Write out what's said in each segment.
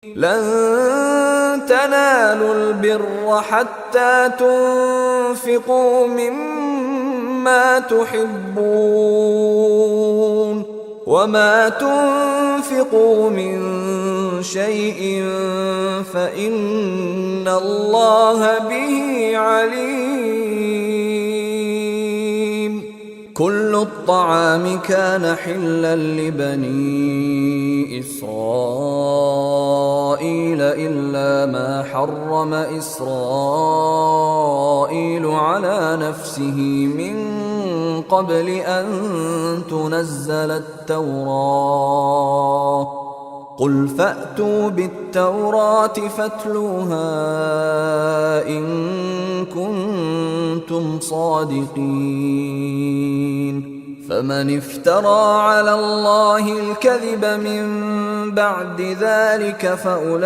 لن تنالوا البر حتى تنفقوا مما تحبون وما تنفقوا من شيء فإن الله به عليم. كل الطعام كان حلا لبني إسرائيل إلا ما حرم إسرائيل على نفسه من قبل أن تنزل التوراة. قل فأتوا بالتوراة فاتلوها إن كنتم صادقين. فمن افترى على الله الكذب من بعد ذلك فأولئك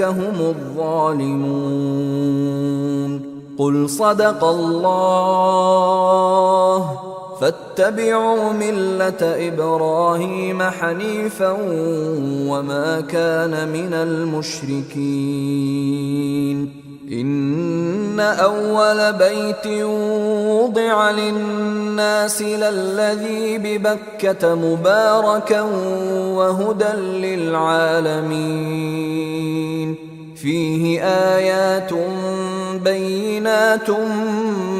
هم الظالمون. قل صدق الله فاتبعوا ملة إبراهيم حنيفا وما كان من المشركين. إن أول بيت وضع للناس للذي ببكة مباركا وهدى للعالمين. فيه آيات بينات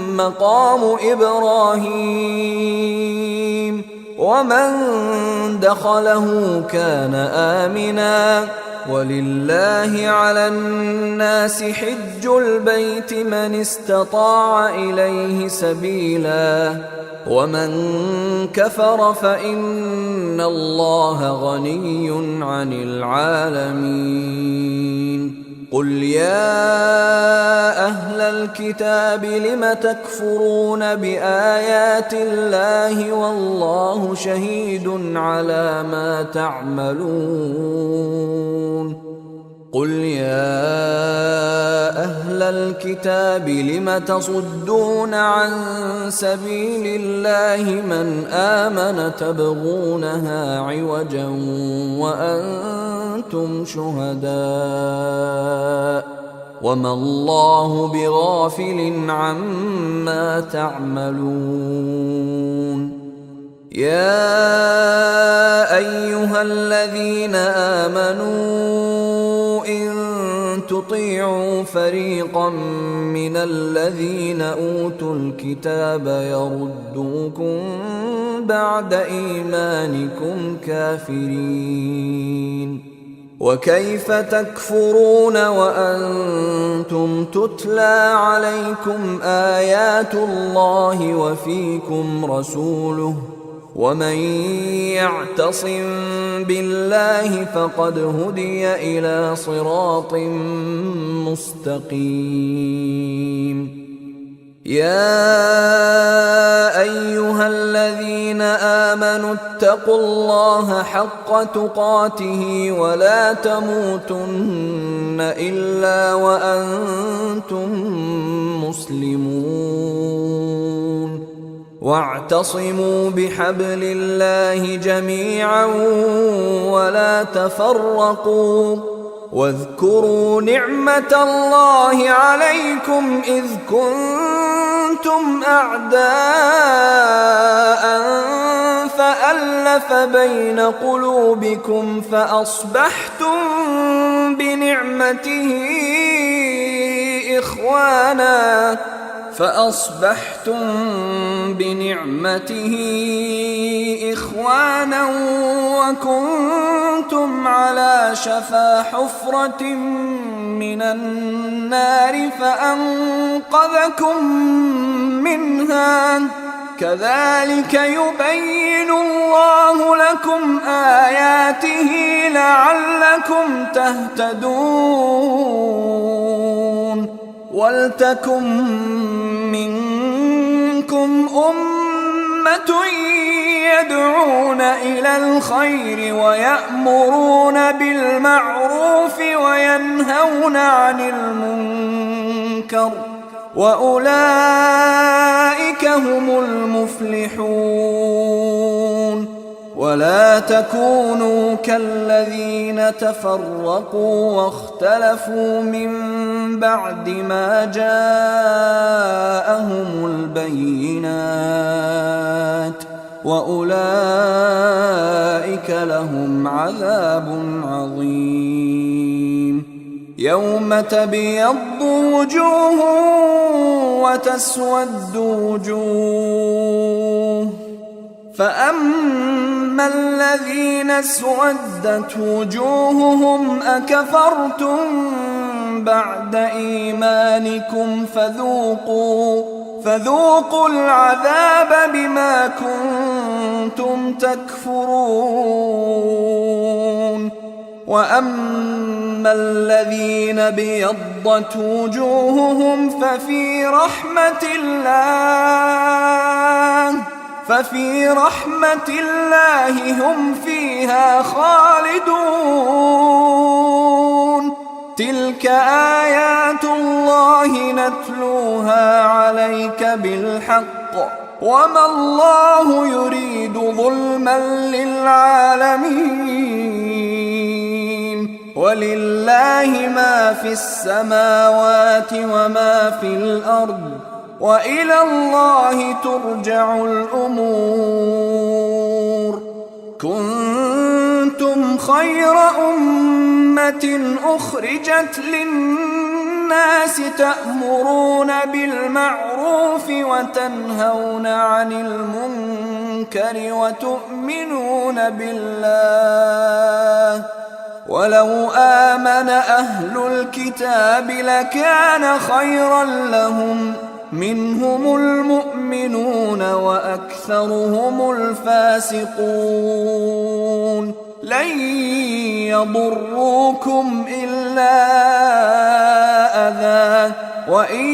مقام إبراهيم ومن دخله كان آمنا. ولله على الناس حج البيت من استطاع إليه سبيلا ومن كفر فإن الله غني عن العالمين. قل يا أهل الكتاب لم تكفرون بآيات الله والله شهيد على ما تعملون. قل يا أهل الكتاب لم تصدون عن سبيل الله من آمن تبغونها عوجا وأنتم شهداء وما الله بغافل عما تعملون. يا أيها الذين آمنوا إن تطيعوا فريقا من الذين أوتوا الكتاب يردوكم بعد إيمانكم كافرين. وكيف تكفرون وأنتم تتلى عليكم آيات الله وفيكم رسوله ومن يعتصم بالله فقد هدي إلى صراط مستقيم. يا أيها الذين آمنوا اتقوا الله حق تقاته ولا تموتن إلا وأنتم مسلمون. واعتصموا بحبل الله جميعا ولا تفرقوا. واذكروا نعمة الله عليكم إذ كنتم أعداء فألف بين قلوبكم فأصبحتم بنعمته إخوانا وكنتم على شفا حفرة من النار فأنقذكم منها. كذلك يبين الله لكم آياته لعلكم تهتدون. ولتكن منكم أمة يدعون إلى الخير ويأمرون بالمعروف وينهون عن المنكر وأولئك هم المفلحون. ولا تكونوا كالذين تفرقوا واختلفوا من بعد ما جاءهم البينات وأولئك لهم عذاب عظيم. يوم تبيض وجوه وتسود وجوه، فأما الذين اسودت وجوههم أكفرتم بعد إيمانكم فذوقوا العذاب بما كنتم تكفرون. وأما الذين بيضت وجوههم ففي رحمة الله هم فيها خالدون. تلك آيات الله نتلوها عليك بالحق، وما الله يريد ظلما للعالمين. ولله ما في السماوات وما في الأرض، وإلى الله ترجع الأمور. كنتم خير أمة أخرجت للناس تأمرون بالمعروف وتنهون عن المنكر وتؤمنون بالله، ولو آمن أهل الكتاب لكان خيرا لهم، منهم المؤمنون وأكثرهم الفاسقون. لن يضروكم إلا أذى، وإن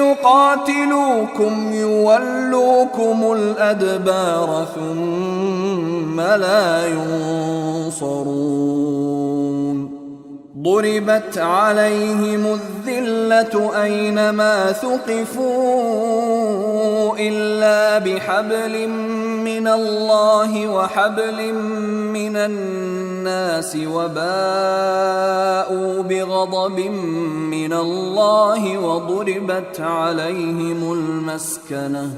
يقاتلوكم يولوكم الأدبار ثم لا ينصرون. ضربت عليهم الذلة أينما ثقفوا إلا بحبل من الله وحبل من الناس، وباءوا بغضب من الله وضربت عليهم المسكنة،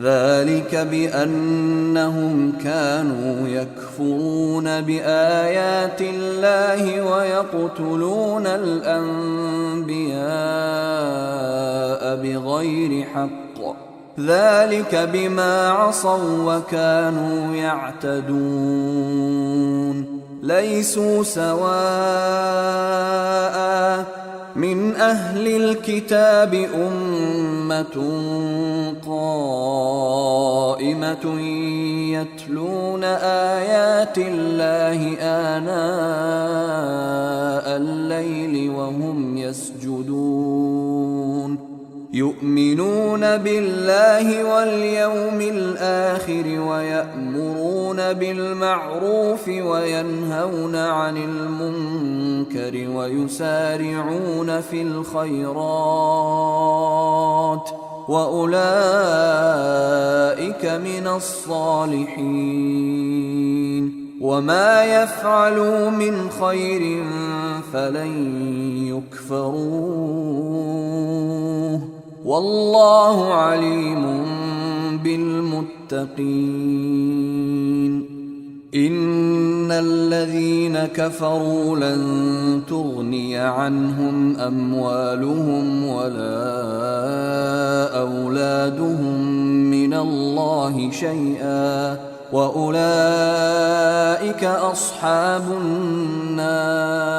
ذلك بأنهم كانوا يكفرون بآيات الله ويقتلون الأنبياء بغير حق، ذلك بما عصوا وكانوا يعتدون. ليسوا سواء من أهل الكتاب أمة قائمة يتلون آيات الله آناء الليل وهم يسجدون، يؤمنون بالله واليوم الآخر ويأمرون بالمعروف وينهون عن المنكر ويسارعون في الخيرات، وأولئك من الصالحين. وما يفعلوا من خير فلن يكفروه، والله عليم بالمتقين. إن الذين كفروا لن تغني عنهم أموالهم ولا أولادهم من الله شيئا، وأولئك أصحاب النار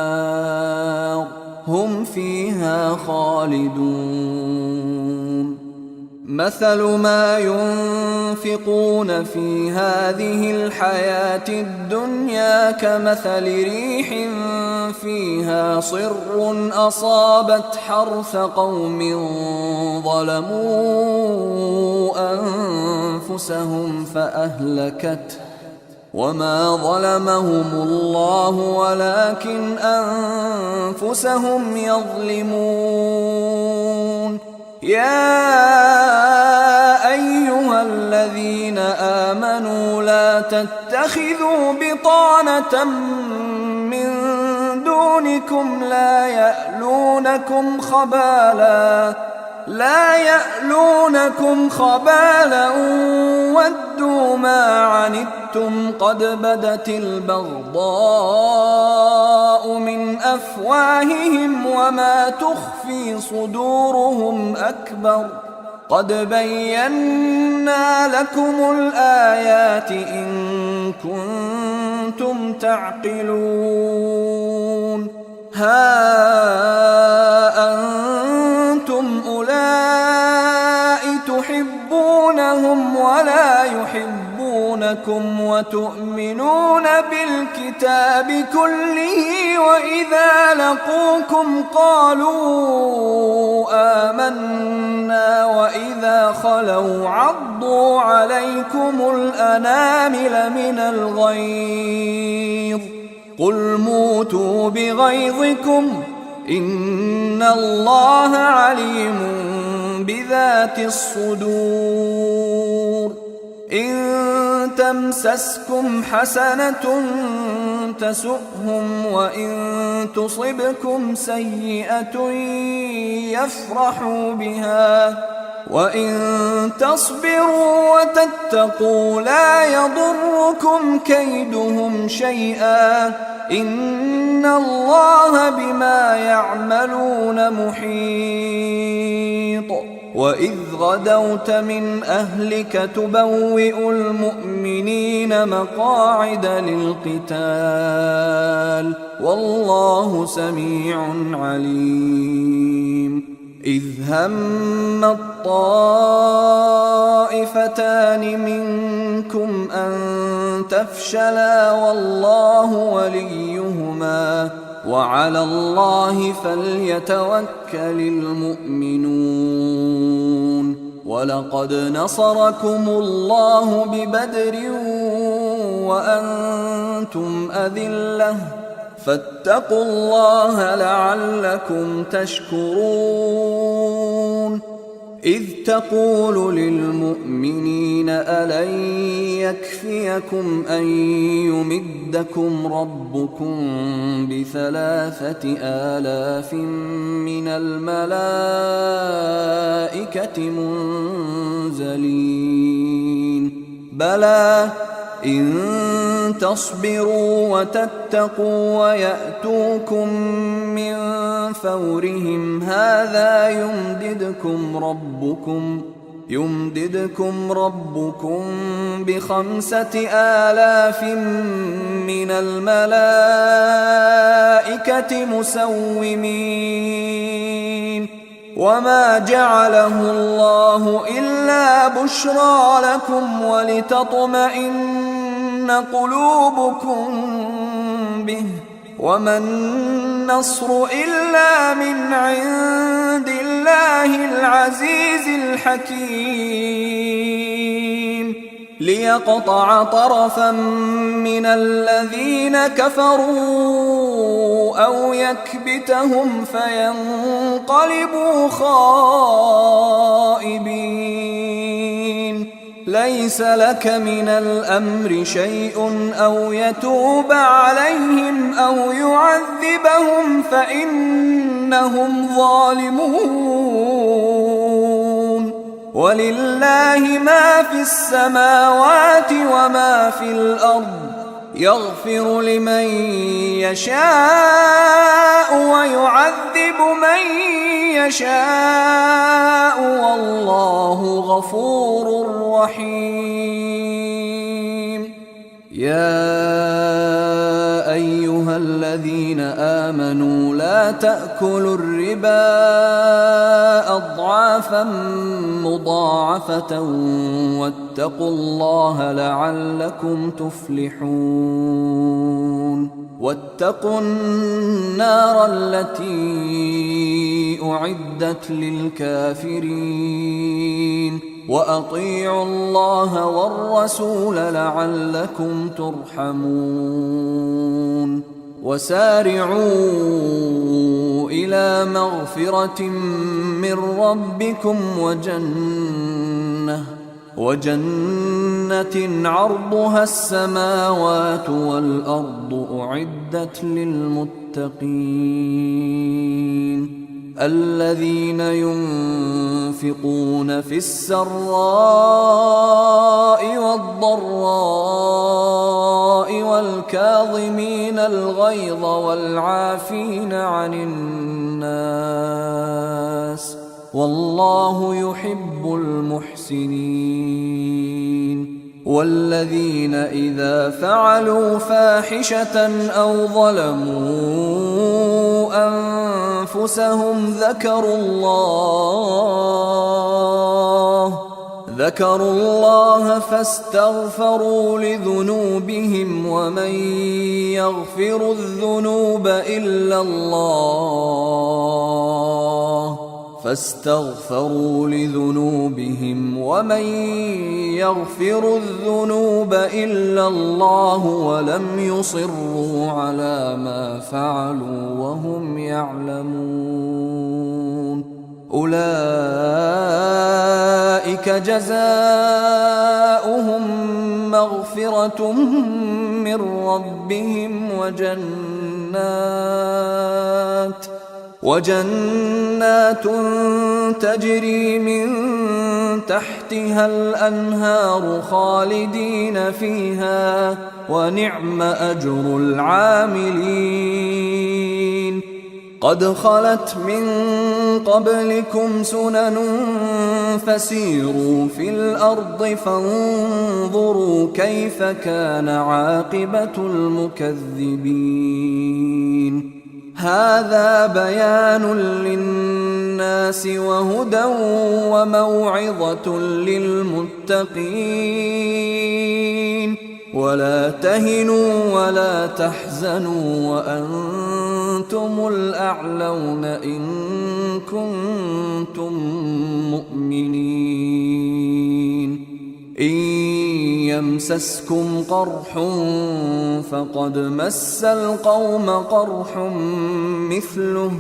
هم فيها خالدون. مثل ما ينفقون في هذه الحياة الدنيا كمثل ريح فيها صر أصابت حرث قوم ظلموا أنفسهم فأهلكته، وما ظلمهم الله ولكن أنفسهم يظلمون. يا أيها الذين آمنوا لا تتخذوا بطانة من دونكم لا يألونكم خبالا ودوا ما عنتم قد بدت البغضاء من أفواههم وما تخفي صدورهم أكبر قد بينا لكم الآيات إن كنتم تعقلون ها أنتم أولئك تحبونهم ولا يحبونكم وتؤمنون بالكتاب كله وإذا لقوكم قالوا آمنا وإذا خلوا عضوا عليكم الأنامل من الغيظ قل موتوا بغيظكم إن الله عليم بذات الصدور إن تمسسكم حسنة تسؤهم وإن تصبكم سيئة يفرحوا بها وإن تصبروا وتتقوا لا يضركم كيدهم شيئا إن الله بما يعملون محيط وإذ غدوت من أهلك تبوئ المؤمنين مقاعد للقتال والله سميع عليم إذ هم الطائفتان منكم أن تفشلا والله وليهما وعلى الله فليتوكل المؤمنون ولقد نصركم الله ببدر وأنتم أذلة فاتقوا الله لعلكم تشكرون إذ تقول للمؤمنين ألن يكفيكم أن يمدكم ربكم ب3,000 من الملائكة منزلين بلى إن تصبروا وتتقوا ويأتوكم من فورهم هذا يمددكم ربكم ب5,000 من الملائكة مسومين وما جعله الله إلا بشرى لكم ولتطمئن قلوبكم به وما النصر إلا من عند الله العزيز الحكيم ليقطع طرفا من الذين كفروا أو يكبتهم فينقلبوا خائبين ليس لك من الأمر شيء أو يتوب عليهم أو يعذبهم فإنهم ظالمون ولله ما في السماوات وما في الأرض يغفر لمن يشاء ويعذب من يشاء والله غفور رحيم يا أيها الذين آمنوا لا تأكلوا الربا أضعافا مضاعفة واتقوا الله لعلكم تفلحون واتقوا النار التي أعدت للكافرين وأطيعوا الله والرسول لعلكم ترحمون وسارعوا إلى مغفرة من ربكم وجنة عرضها السماوات والأرض أعدت للمتقين الذين ينفقون في السراء والضراء والكاظمين الغيظ والعافين عن الناس والله يحب المحسنين والذين إذا فعلوا فاحشة أو ظلموا أنفسهم ذكروا الله فاستغفروا لذنوبهم ومن يغفر الذنوب إلا الله ولم يصروا على ما فعلوا وهم يعلمون أولئك جزاؤهم مغفرة من ربهم وجنات تجري من تحتها الأنهار خالدين فيها ونعم أجر العاملين قد خلت من قبلكم سنن فسيروا في الأرض فانظروا كيف كان عاقبة المكذبين هذا بيان للناس وهدى وموعظة للمتقين ولا تهنوا ولا تحزنوا وأنتم الأعلون إن كنتم مؤمنين إن يمسسكم قرح فقد مس القوم قرح مثله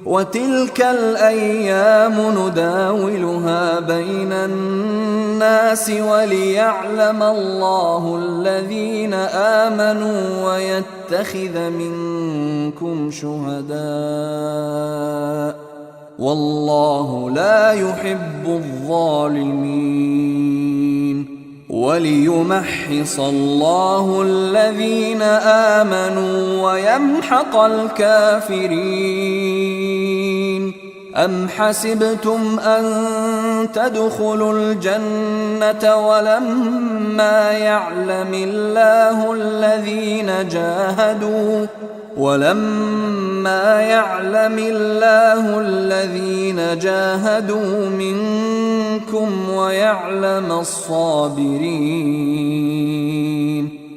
وتلك الأيام نداولها بين الناس وليعلم الله الذين آمنوا ويتخذ منكم شهداء والله لا يحب الظالمين وليمحص الله الذين آمنوا ويمحق الكافرين أم حسبتم أن تدخلوا الجنة ولما يعلم الله الذين جاهدوا منكم ويعلم الصابرين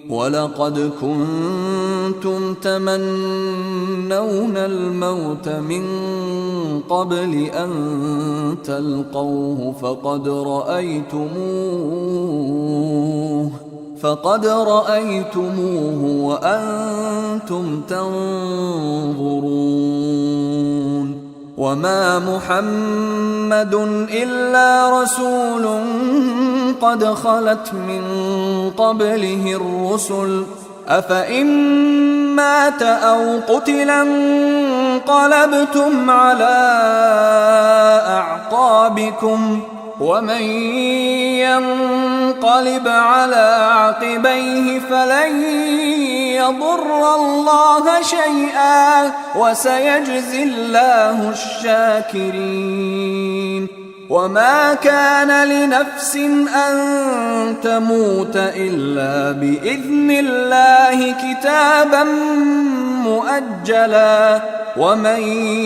ولقد كنتم تمنون الموت من قبل أن تلقوه فقد رأيتموه وأنتم تنظرون وما محمد إلا رسول قد خلت من قبله الرسل أفإن مات أو قتلا انقلبتم على أعقابكم ومن ينقلب على عقبيه فلن يضر الله شيئا وسيجزي الله الشاكرين وما كان لنفس أن تموت إلا بإذن الله كتابا مؤجلا ومن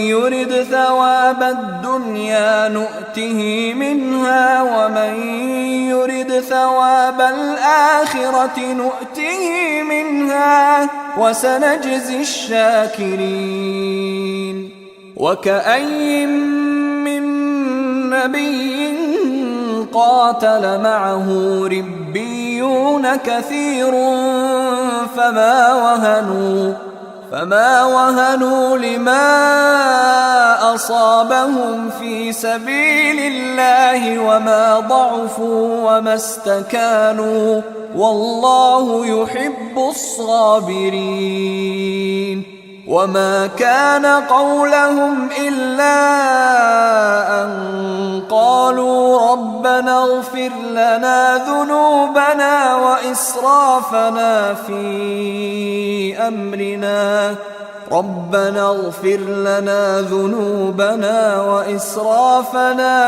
يرد ثواب الدنيا نؤته منها ومن يرد ثواب الآخرة نؤته منها وسنجزي الشاكرين وكأين من نبي قاتل معه ربيون كثير فما وهنوا لما أصابهم في سبيل الله وما ضعفوا وما استكانوا والله يحب الصابرين. وما كان قولهم إلا أن قالوا ربنا اغفر لنا ذنوبنا وإسرافنا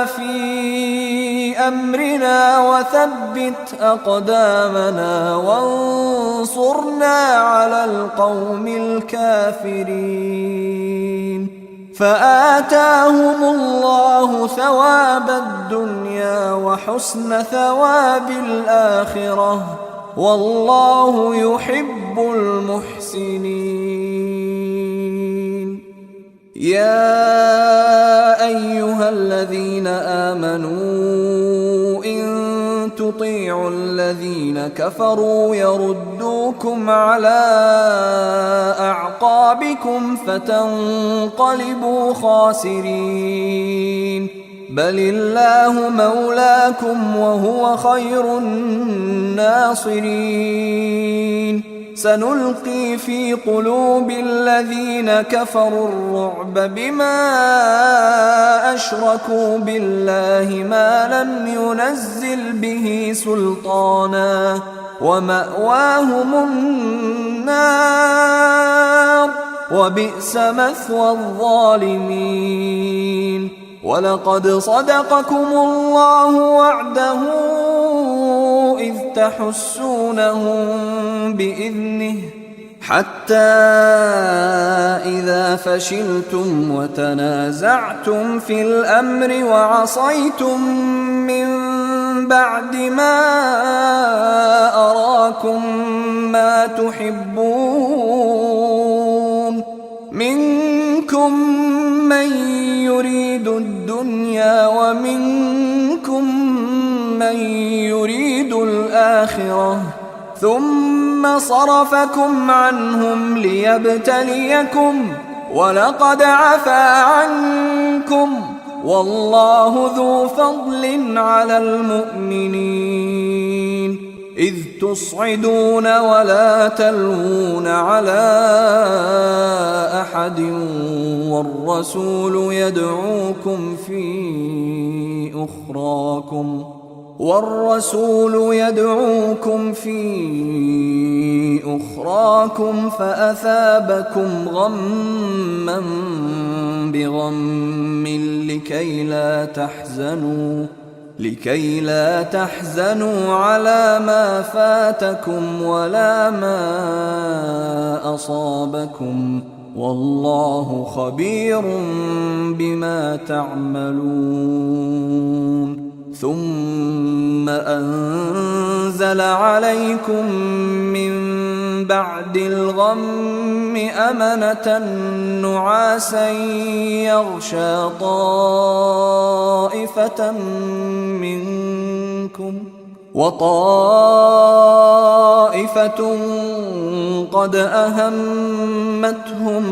في أمرنا وثبت أقدامنا وانصرنا على القوم الكافرين. فآتاهم الله ثواب الدنيا وحسن ثواب الآخرة والله يحب المحسنين. يا أيها الذين آمنوا إن تطيعوا الذين كفروا يردوكم على أعقابكم فتنقلبوا خاسرين. بل الله مولاكم وهو خير الناصرين. سنلقي في قلوب الذين كفروا الرعب بما أشركوا بالله ما لم ينزل به سلطانا ومأواهم النار وبئس مثوى الظالمين. ولقد صدقكم الله وعده إذ تحسونهم بإذنه حتى إذا فشلتم وتنازعتم في الأمر وعصيتم من بعد ما أراكم ما تحبون منكم من يريد الدنيا ومنكم من يريد الآخرة ثم صرفكم عنهم ليبتليكم ولقد عفا عنكم والله ذو فضل على المؤمنين. إذ تصعدون ولا تلوون على أحد والرسول يدعوكم في أخراكم فأثابكم غما بغم لكي لا تحزنوا على ما فاتكم ولا ما أصابكم والله خبير بما تعملون. ثم أنزل عليكم من بعد الغم أمنة نعاسا يغشى طائفة منكم وطائفة قد أهمتهم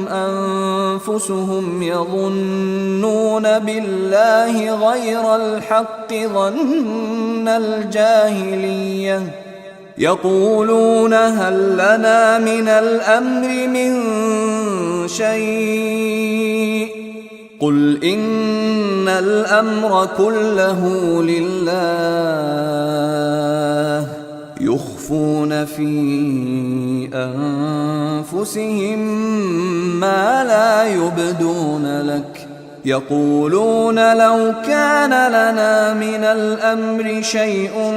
أنفسهم يظنون بالله غير الحق ظن الجاهلية يقولون هل لنا من الأمر من شيء قل إن الأمر كله لله يخفون في أنفسهم ما لا يبدون لك يقولون لو كان لنا من الأمر شيء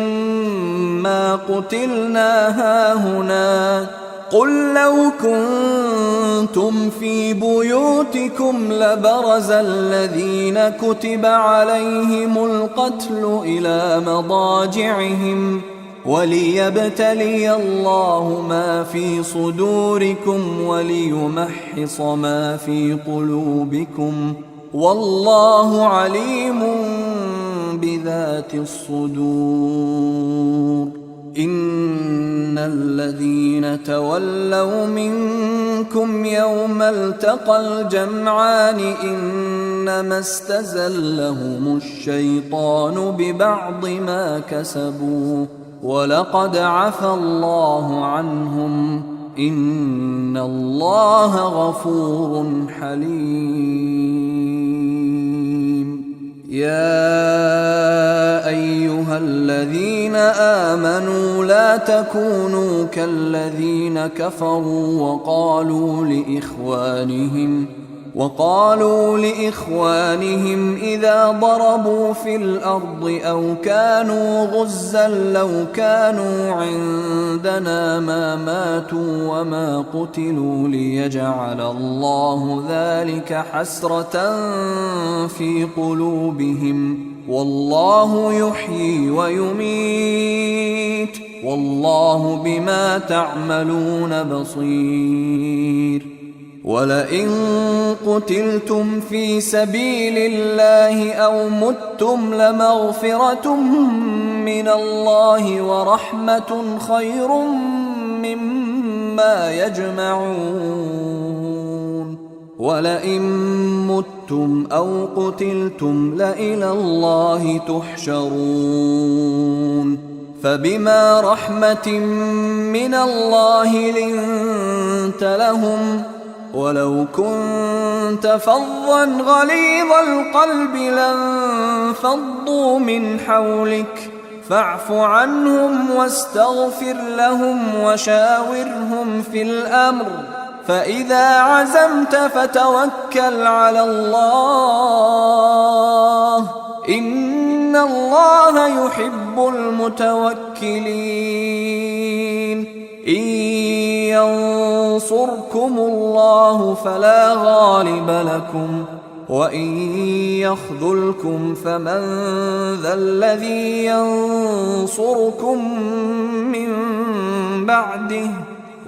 ما قتلنا هاهنا قل لو كنتم في بيوتكم لبرز الذين كتب عليهم القتل إلى مضاجعهم وليبتلي الله ما في صدوركم وليمحص ما في قلوبكم والله عليم بذات الصدور. إن الذين تولوا منكم يوم التقى الجمعان إنما استزلهم الشيطان ببعض ما كسبوا ولقد عفى الله عنهم إن الله غفور حليم. يا أيها الذين آمنوا لا تكونوا كالذين كفروا وقالوا لإخوانهم إذا ضربوا في الأرض أو كانوا غزا لو كانوا عندنا ما ماتوا وما قتلوا ليجعل الله ذلك حسرة في قلوبهم والله يحيي ويميت والله بما تعملون بصير. ولئن قتلتم في سبيل الله أو متم لمغفرة من الله ورحمة خير مما يجمعون. ولئن متم أو قتلتم لإلى الله تحشرون. فبما رحمة من الله لنت لهم ولو كنت فظا غليظ القلب لانفضوا من حولك فاعف عنهم واستغفر لهم وشاورهم في الأمر فإذا عزمت فتوكل على الله إن الله يحب المتوكلين. إن ينصركم الله فلا غالب لكم وإن يخذلكم فمن ذا الذي ينصركم من بعده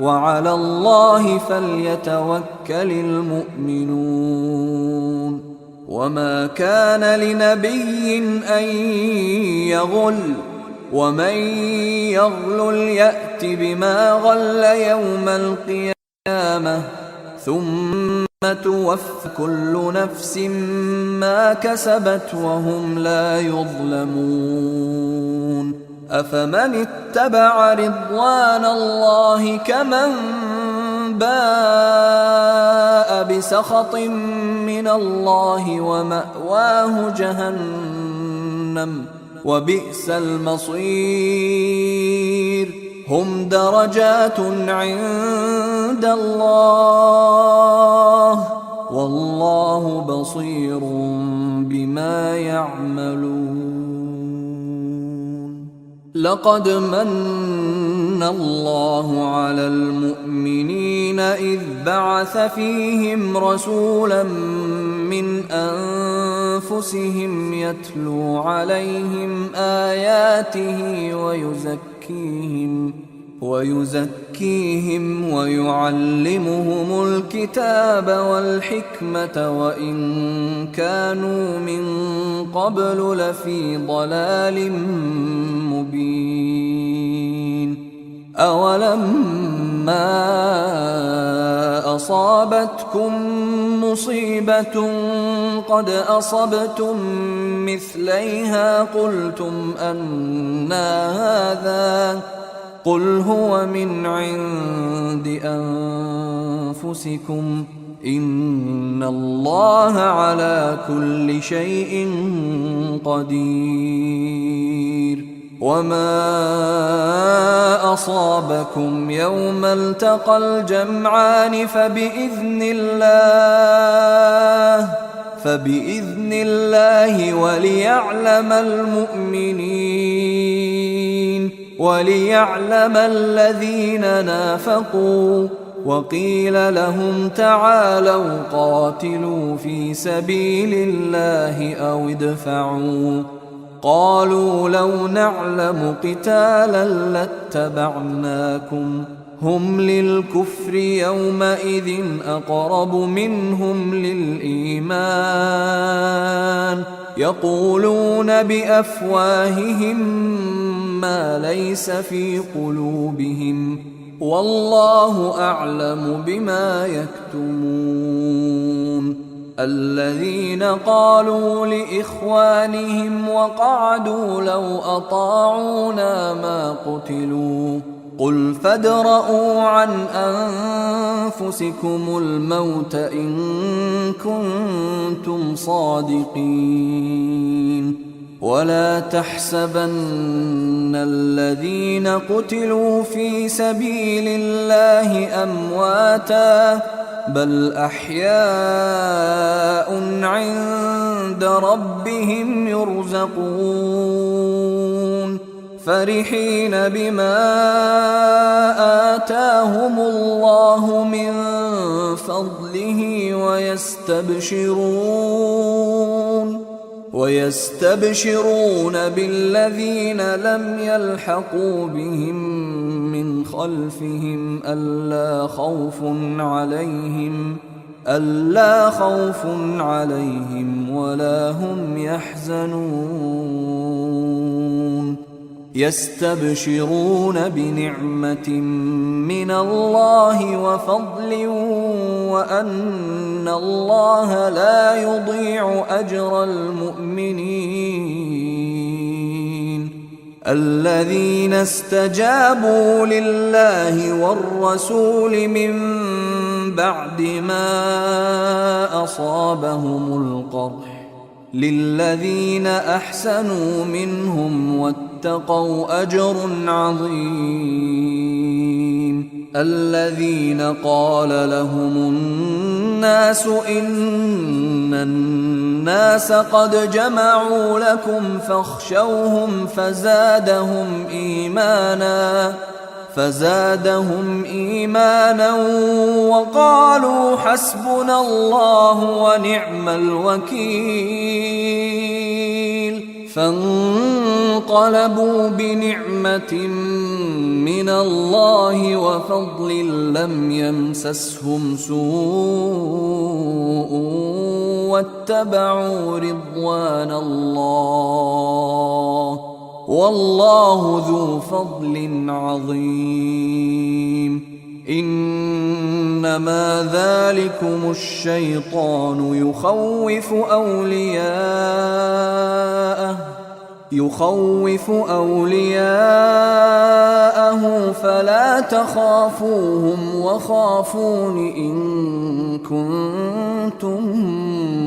وعلى الله فليتوكل المؤمنون. وما كان لنبي أن يغل ومن يغلل يأت بما غل يوم القيامة ثم توفى كل نفس ما كسبت وهم لا يظلمون. أفمن اتبع رضوان الله كمن باء بسخط من الله ومأواه جهنم وبئس المصير. هم درجات عند الله والله بصير بما يعملون. لقد من الله على المؤمنين إذ بعث فيهم رسولا من أنفسهم يتلو عليهم آياته ويزكيهم ويعلمهم الكتاب والحكمة وإن كانوا من قبل لفي ضلال مبين. أولما أصابتكم مصيبة قد أصبتم مثليها قلتم أنى هذا قل هو من عند أنفسكم إن الله على كل شيء قدير. وما أصابكم يوم التقى الجمعان فبإذن الله وليعلم المؤمنين وليعلم الذين نافقوا. وقيل لهم تعالوا قاتلوا في سبيل الله أو ادفعوا قالوا لو نعلم قتالا لاتبعناكم هم للكفر يومئذ أقرب منهم للإيمان يقولون بأفواههم ما ليس في قلوبهم والله أعلم بما يكتمون. الذين قالوا لإخوانهم وقعدوا لو أطاعونا ما قتلوا قل فادرءوا عن أنفسكم الموت إن كنتم صادقين. ولا تحسبن الذين قتلوا في سبيل الله أمواتا بل أحياء عند ربهم يرزقون فرحين بما آتاهم الله من فضله ويستبشرون بالذين لم يلحقوا بهم من خلفهم ألا خوف عليهم ولا هم يحزنون. يستبشرون بنعمة من الله وفضل وأن الله لا يضيع أجر المؤمنين. الذين استجابوا لله والرسول من بعد ما أصابهم القرح للذين أحسنوا منهم واتقوا أجر عظيم. الذين قال لهم الناس إن الناس قد جمعوا لكم فاخشوهم فزادهم إيمانا وقالوا حسبنا الله ونعم الوكيل. فانقلبوا بنعمة من الله وفضل لم يمسسهم سوء واتبعوا رضوان الله والله ذو فضل عظيم. إنما ذلكم الشيطان يخوف أولياءه فلا تخافوهم وخافون إن كنتم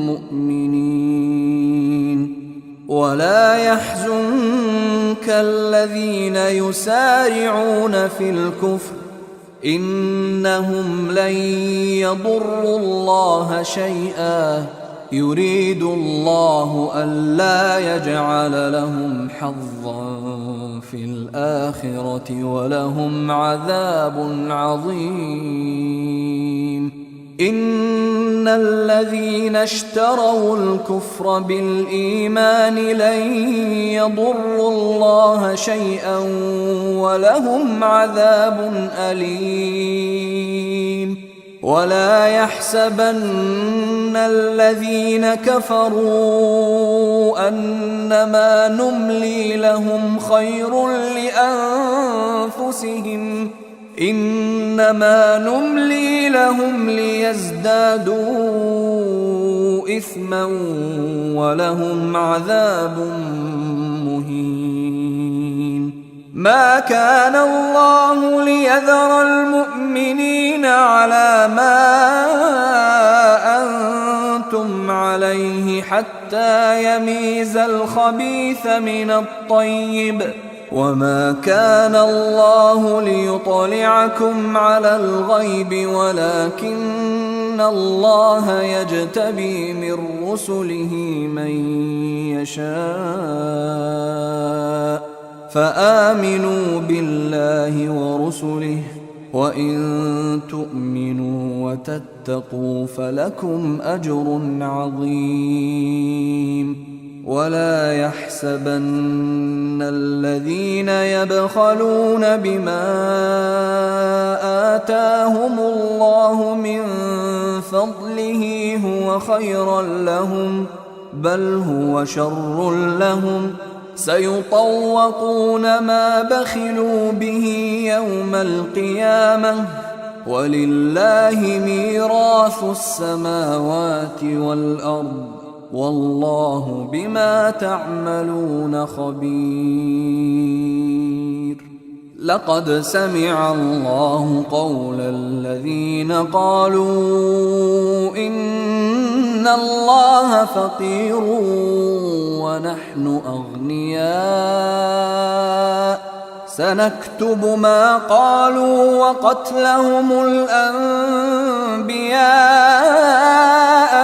مؤمنين. ولا يحزنك الذين يسارعون في الكفر إنهم لن يضروا الله شيئا يريد الله ألا يجعل لهم حظا في الآخرة ولهم عذاب عظيم. إن الذين اشتروا الكفر بالإيمان لن يضروا الله شيئا ولهم عذاب أليم. ولا يحسبن الذين كفروا أنما نملي لهم خير لأنفسهم إنما نملي لهم ليزدادوا إثما ولهم عذاب مهين. ما كان الله ليذر المؤمنين على ما أنتم عليه حتى يميز الخبيث من الطيب وما كان الله ليطلعكم على الغيب ولكن الله يجتبي من رسله من يشاء فآمنوا بالله ورسله وإن تؤمنوا وتتقوا فلكم أجر عظيم. ولا يحسبن الذين يبخلون بما آتاهم الله من فضله هو خيرا لهم بل هو شر لهم سيطوقون ما بخلوا به يوم القيامة ولله ميراث السماوات والأرض والله بما تعملون خبير. لقد سمع الله قول الذين قالوا إن الله فقير ونحن أغنياء سنكتب ما قالوا وقتلهم الأنبياء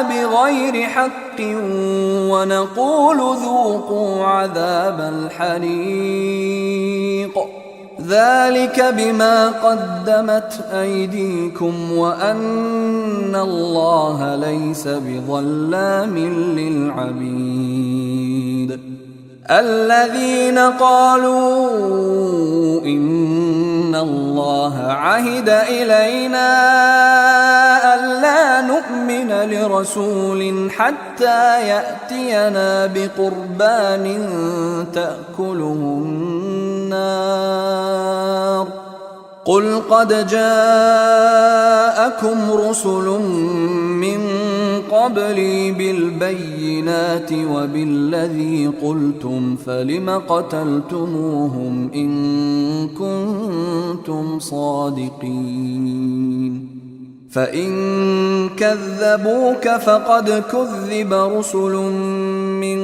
بغير حق ونقول ذوقوا عذاب الحريق ذلك بما قدمت أيديكم وأن الله ليس بظلام للعبيد. الذين قالوا إن الله عهد إلينا ألا نؤمن لرسول حتى يأتينا بقربان تأكله النار قل قد جاءكم رسل من قبلي بالبينات وبالذي قلتم فلم قتلتموهم إن كنتم صادقين فإن كذبوك فقد كذب رسل من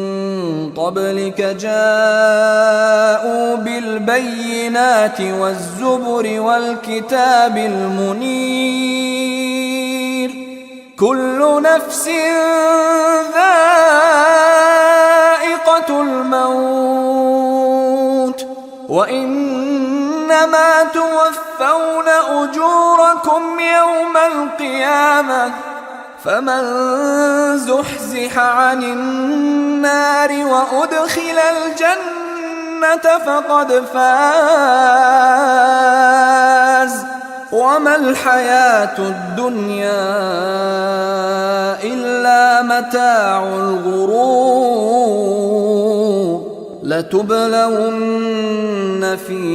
قبلك جاءوا بالبينات والزبر والكتاب المنير كل نفس ذائقة الموت وإنما توفون أجوركم يوم القيامة فمن زحزح عن النار وأدخل الجنة فقد فاز وما الحياة الدنيا إلا متاع الغرور لتبلون في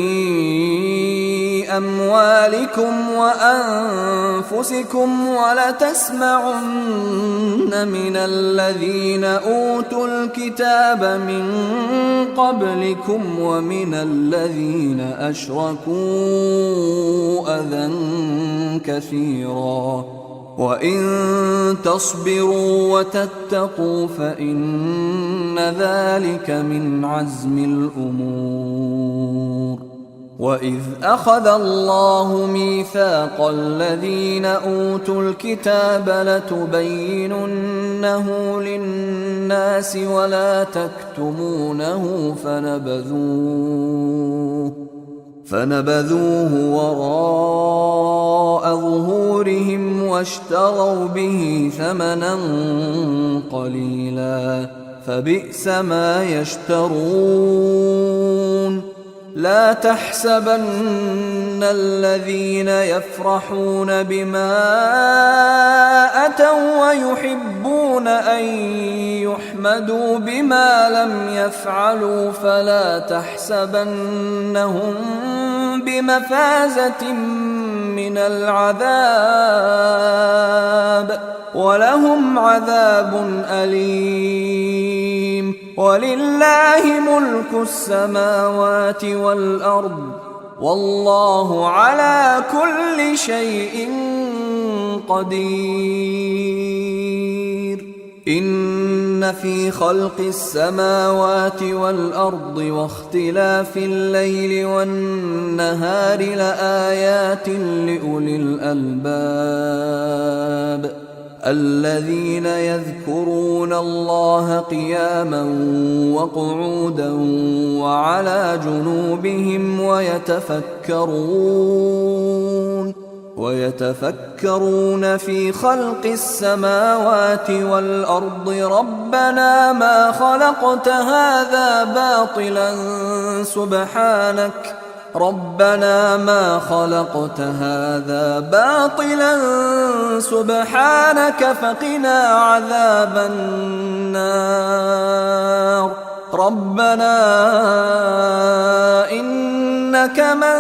أموالكم وأنفسكم ولتسمعن من الذين أوتوا الكتاب من قبلكم ومن الذين أشركوا أذى كثيرا وإن تصبروا وتتقوا فإن ذلك من عزم الأمور. وإذ أخذ الله ميثاق الذين أوتوا الكتاب لتبيننه للناس ولا تكتمونه فنبذوه وراء ظهورهم واشتروا به ثمنا قليلا فبئس ما يشترون. لا تحسبن الذين يفرحون بما أتوا ويحبون أن يحمدوا بما لم يفعلوا فلا تحسبنهم بمفازة من العذاب ولهم عذاب أليم. ولله ملك السماوات والأرض والله على كل شيء قدير. إن في خلق السماوات والأرض واختلاف الليل والنهار لآيات لأولي الألباب الذين يذكرون الله قياما وقعودا وعلى جنوبهم ويتفكرون في خلق السماوات والأرض ربنا ما خلقت هذا باطلا سبحانك فقنا عذاب النار. ربنا إنك من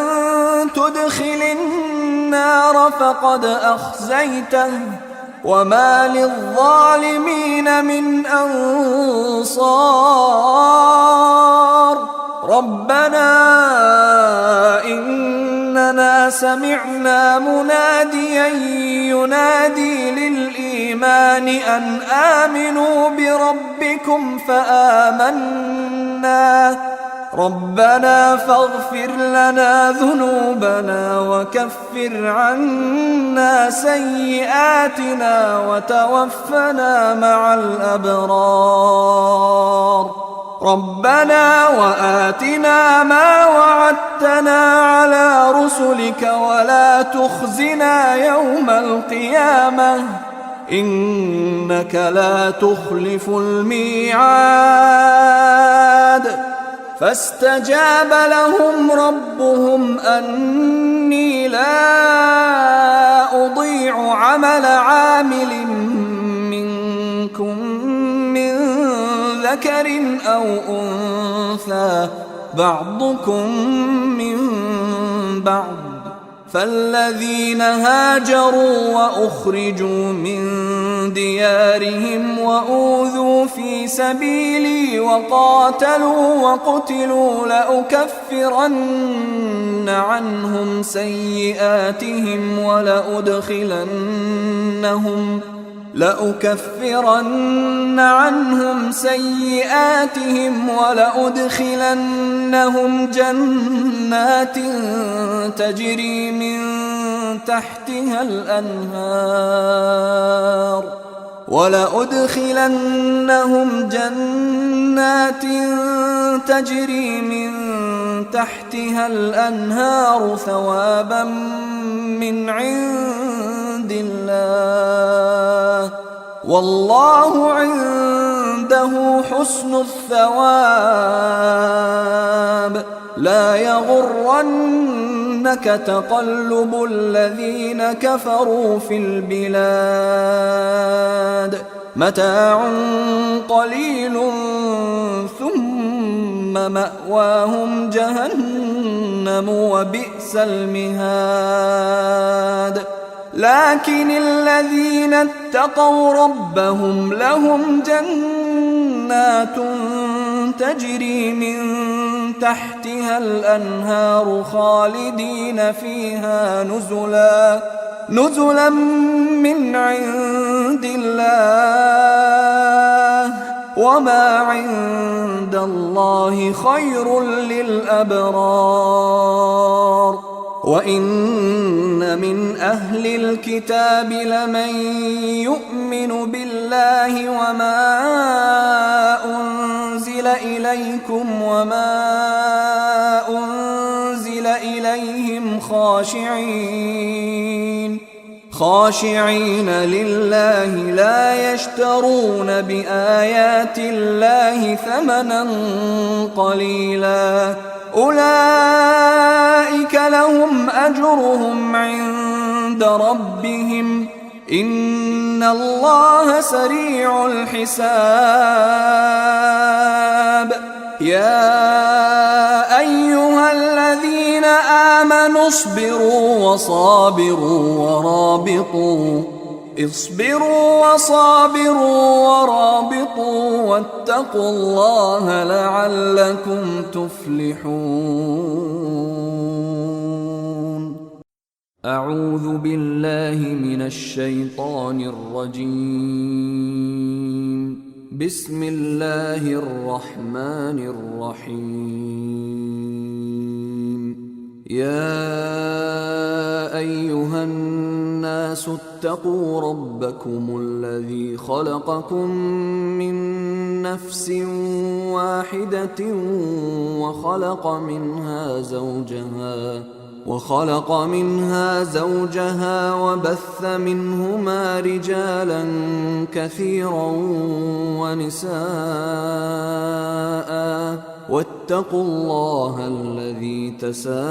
تدخل النار فقد أخزيته وما للظالمين من أنصار ربنا إننا سمعنا مناديا ينادي للإيمان أن آمنوا بربكم فآمنا ربنا فاغفر لنا ذنوبنا وكفر عنا سيئاتنا وتوفنا مع الأبرار ربنا وآتنا ما وعدتنا على رسلك ولا تخزنا يوم القيامة إنك لا تخلف الميعاد فاستجاب لهم ربهم أني لا أضيع عمل عامل منكم من ذكر أو أنثى بعضكم من بعض فالذين هاجروا وأخرجوا من ديارهم وأوذوا في سبيلي وقاتلوا وقتلوا لأكفرن عنهم سيئاتهم ولأدخلنهم جنات تجري من تحتها الأنهار ثوابا من عند الله والله عنده حسن الثواب لا يغرنك تقلب الذين كفروا في البلاد متاع قليل ثم مأواهم جهنم وبئس المهاد لكن الذين اتقوا ربهم لهم جنات تجري من تحتها الأنهار خالدين فيها نزلا من عند الله وما عند الله خير للأبرار وإن من أهل الكتاب لمن يؤمن بالله وما أنزل إليكم وما أنزل إليهم خاشعين لله لا يشترون بآيات الله ثمنا قليلا أولئك لهم أجرهم عند ربهم إن الله سريع الحساب يا أيها الذين آمنوا اصبروا وصابروا ورابطوا واتقوا الله لعلكم تفلحون أعوذ بالله من الشيطان الرجيم بسم الله الرحمن الرحيم يا أيها الناس اتقوا ربكم الذي خلقكم من نفس واحدة وخلق منها زوجها وبث منهما رجالا كثيرا ونساء واتقوا الله الذي تساءلون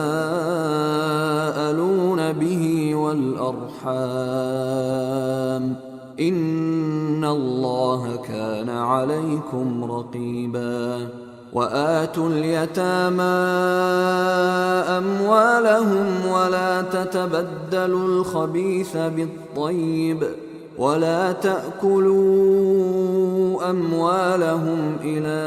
به والأرحام إن الله كان عليكم رقيبا وآتوا اليتامى أموالهم ولا تتبدلوا الخبيث بالطيب ولا تأكلوا أموالهم إلى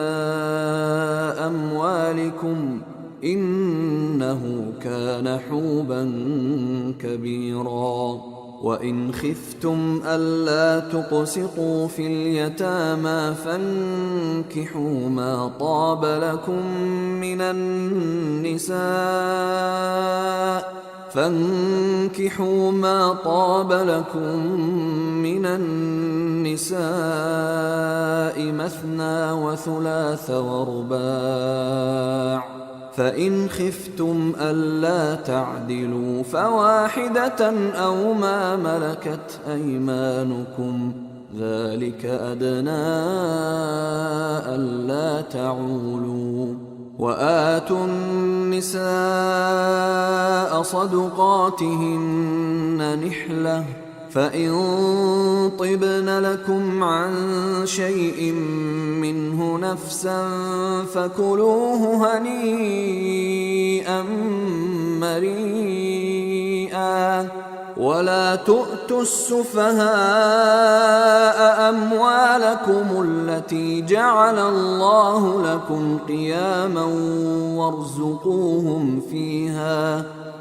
أموالكم إنه كان حوبا كبيرا وإن خفتم ألا تقسطوا في اليتامى فانكحوا ما طاب لكم من النساء مثنى وثلاث ورباع فإن خفتم ألا تعدلوا فواحدة أو ما ملكت أيمانكم ذلك أدنى ألا تعولوا وآتوا النساء صدقاتهن نحلة فإن طبن لكم عن شيء منه نفسا فكلوه هنيئا مريئا ولا تؤتوا السفهاء أموالكم التي جعل الله لكم قياما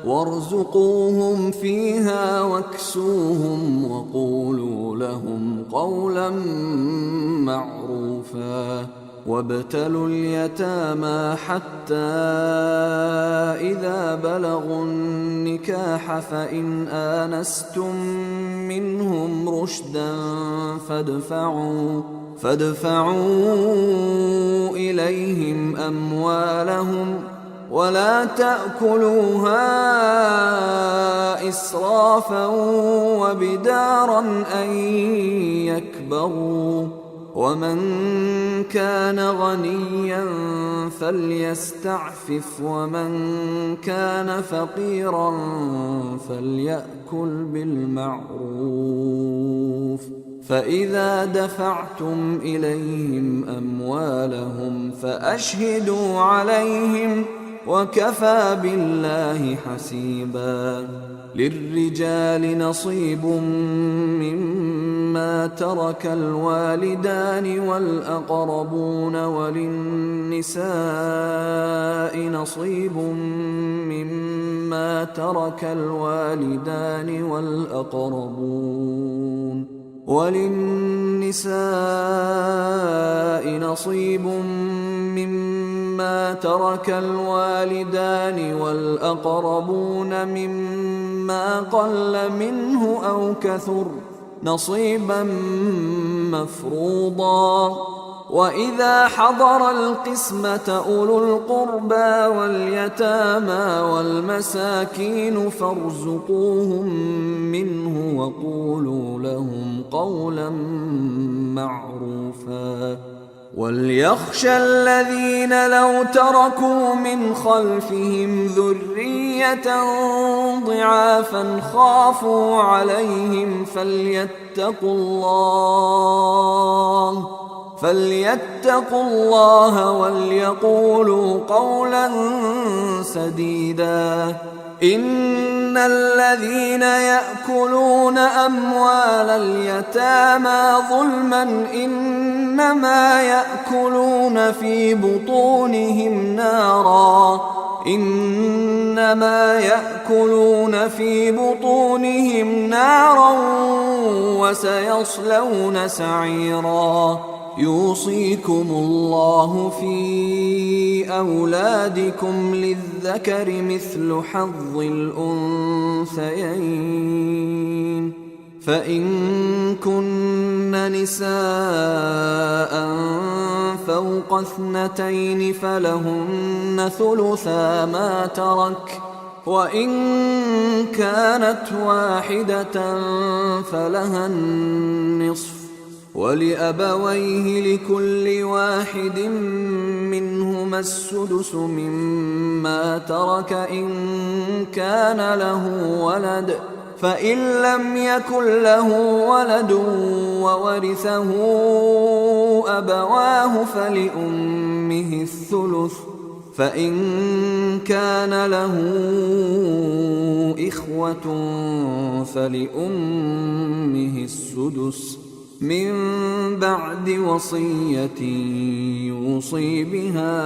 وارزقوهم فيها واكسوهم وقولوا لهم قولا معروفا وابتلوا اليتامى حتى إذا بلغوا النكاح فإن آنستم منهم رشدا فادفعوا إليهم أموالهم ولا تأكلوها إسرافا وبدارا أن يكبروا ومن كان غنيا فليستعفف ومن كان فقيرا فليأكل بالمعروف فإذا دفعتم إليهم أموالهم فأشهدوا عليهم وكفى بالله حسيبا للرجال نصيب مما ترك الوالدان والأقربون وللنساء نصيب مما ترك الوالدان والأقربون مما قل منه أو كثر نصيبا مفروضا وإذا حضر القسمة أولو القربى واليتامى والمساكين فارزقوهم منه وقولوا لهم قولا معروفا وليخشى الذين لو تركوا من خلفهم ذرية ضعافا خافوا عليهم فليتقوا الله وليقولوا قولا سديدا إن الذين يأكلون أموال اليتامى ظلما إنما يأكلون في بطونهم نارا وسيصلون سعيرا يوصيكم الله في أولادكم للذكر مثل حظ الأنثيين فإن كن نساء فوق 2 فلهن ثلثا ما ترك وإن كانت واحدة فلها النصف ولأبويه لكل واحد منهما السدس مما ترك إن كان له ولد فإن لم يكن له ولد وورثه أبواه فلأمه الثلث، فإن كان له إخوة فلأمه السدس من بعد وصية يوصي بها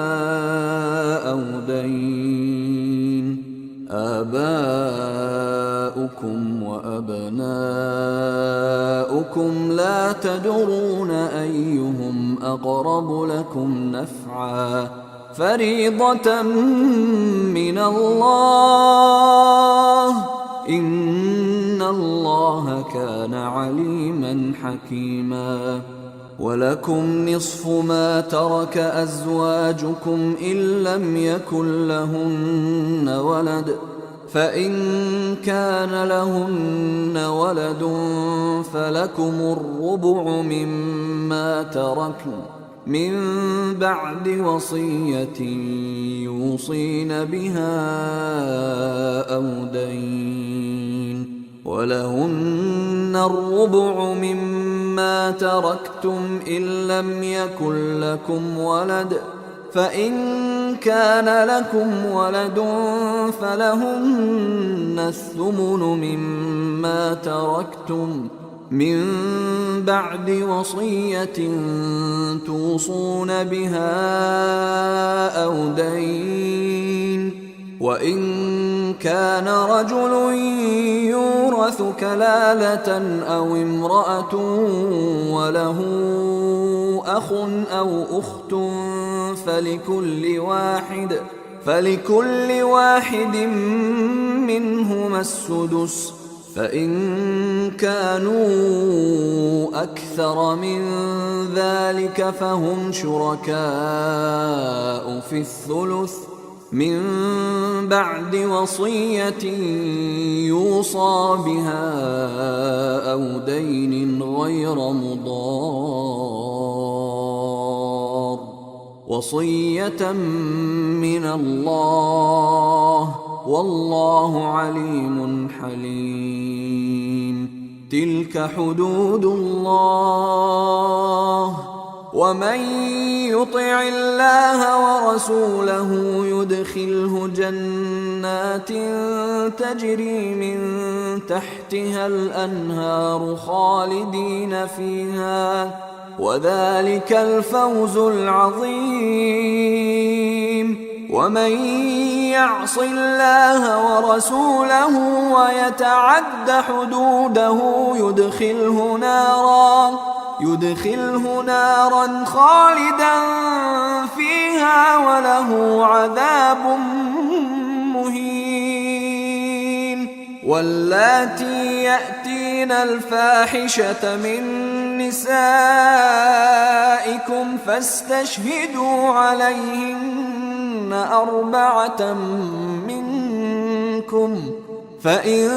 أو دين. آباؤكم وأبناؤكم لا تدرون أيهم أقرب لكم نفعا، فريضة من الله، إن الله كان عليما حكيما. ولكم نصف ما ترك أزواجكم إن لم يكن لهن ولد، فإن كان لهن ولد فلكم الربع مما تركن من بعد وصية يوصين بها أو دين، ولهن الربع مما تركتم إن لم يكن لكم ولد، فإن كان لكم ولد فلهن الثمن مما تركتم من بعد وصية توصون بها أو دين. وإن كان رجل يورث كلالة أو امرأة وله أخ أو أخت فلكل واحد منهما السدس، فإن كانوا أكثر من ذلك فهم شركاء في الثلث من بعد وصية يوصى بها أو دين غير مضار، وصية من الله، والله عليم حليم. تلك حدود الله، ومن يطع الله ورسوله يدخله جنات تجري من تحتها الأنهار خالدين فيها، وذلك الفوز العظيم. ومن يعص الله ورسوله ويتعد حدوده يدخله نارا خالدا فيها وله عذاب مهين. واللاتي يأتين الفاحشة من نسائكم فاستشهدوا عليهن 4 منكم، فإن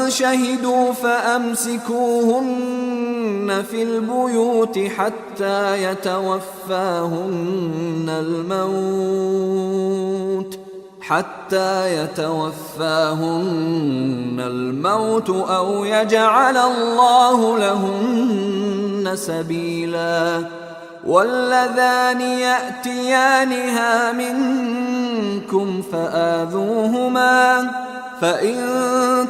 شهدوا فأمسكوهن في البيوت حتى يتوفاهن الموت أو يجعل الله لهن سبيلا. واللذان يأتيانها منكم فآذوهما، فإن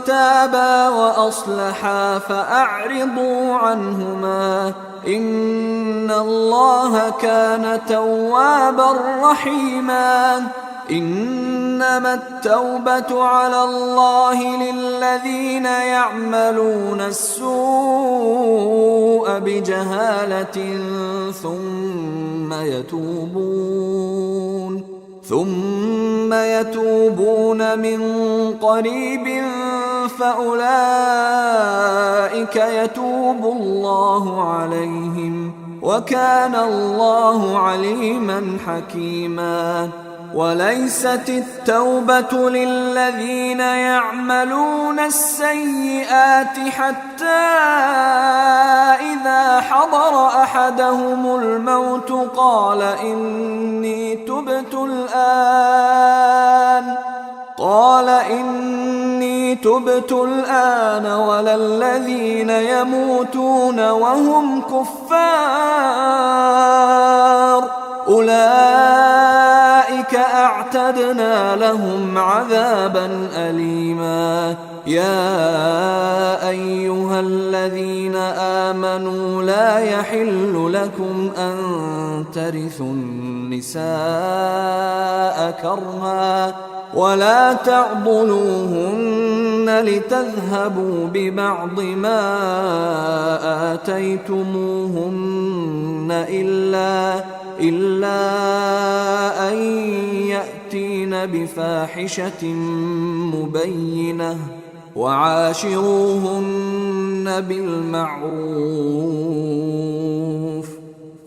تابا وأصلحا فأعرضوا عنهما، إن الله كان توابا رحيما. إنما التوبة على الله للذين يعملون السوء بجهالة ثم يتوبون من قريب فأولئك يتوب الله عليهم، وكان الله عليما حكيما. وليست التوبة للذين يعملون السيئات حتى إذا حضر أحدهم الموت قال إني تبت الآن ولا الذين يموتون وهم كفار أولئك أعتدنا لهم عذابا أليما. يا أيها الذين آمنوا لا يحل لكم أن ترثوا النساء كرها ولا تعضلوهن لتذهبوا ببعض ما آتيتموهن إلا أن يأتين بفاحشة مبينة وعاشروهن بالمعروف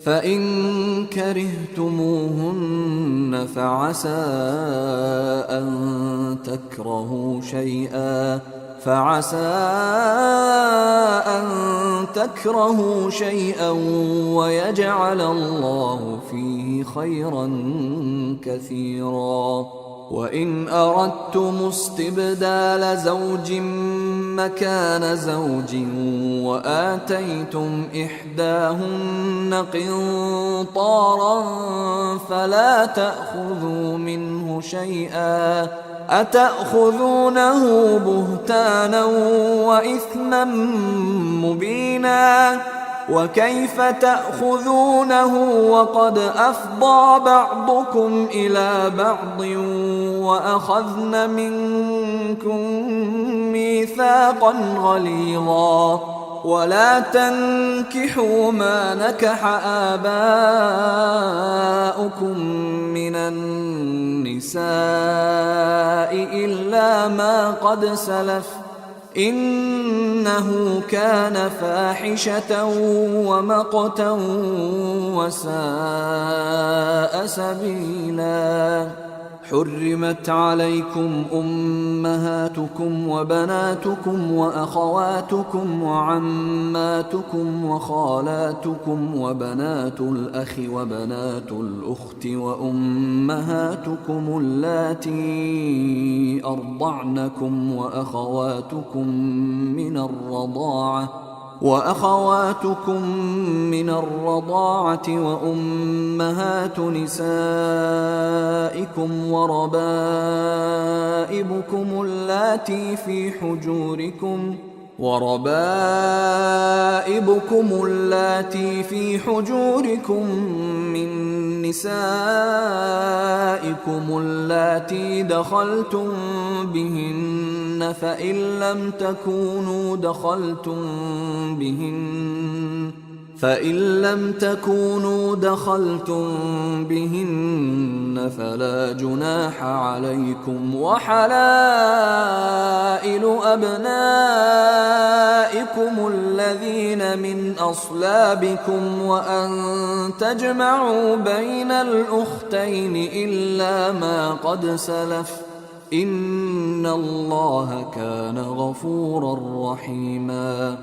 فإن كرهتموهن فعسى أن تكرهوا شيئا ويجعل الله فيه خيرا كثيرا. وإن أردتم استبدال زوج مكان زوج وآتيتم إحداهن قنطارا فلا تأخذوا منه شيئا أتأخذونه بهتانا وإثما مبينا وكيف تأخذونه وقد أفضى بعضكم إلى بعض وأخذن منكم ميثاقا غليظا ولا تنكحوا ما نكح آباؤكم من النساء إلا ما قد سلف إنه كان فاحشة ومقتا وساء سبيلا. حرمت عليكم أمهاتكم وبناتكم وأخواتكم وعماتكم وخالاتكم وبنات الأخ وبنات الأخت وأمهاتكم اللاتي أرضعنكم وأخواتكم من الرضاعة وأمهات نسائكم وربائبكم اللاتي في حجوركم من نسائكم اللاتي دخلتم بهن فإن لم تكونوا دخلتم بهن فلا جناح عليكم وحلائل أبنائكم الذين من أصلابكم وأن تجمعوا بين الأختين إلا ما قد سلف إن الله كان غفورا رحيما.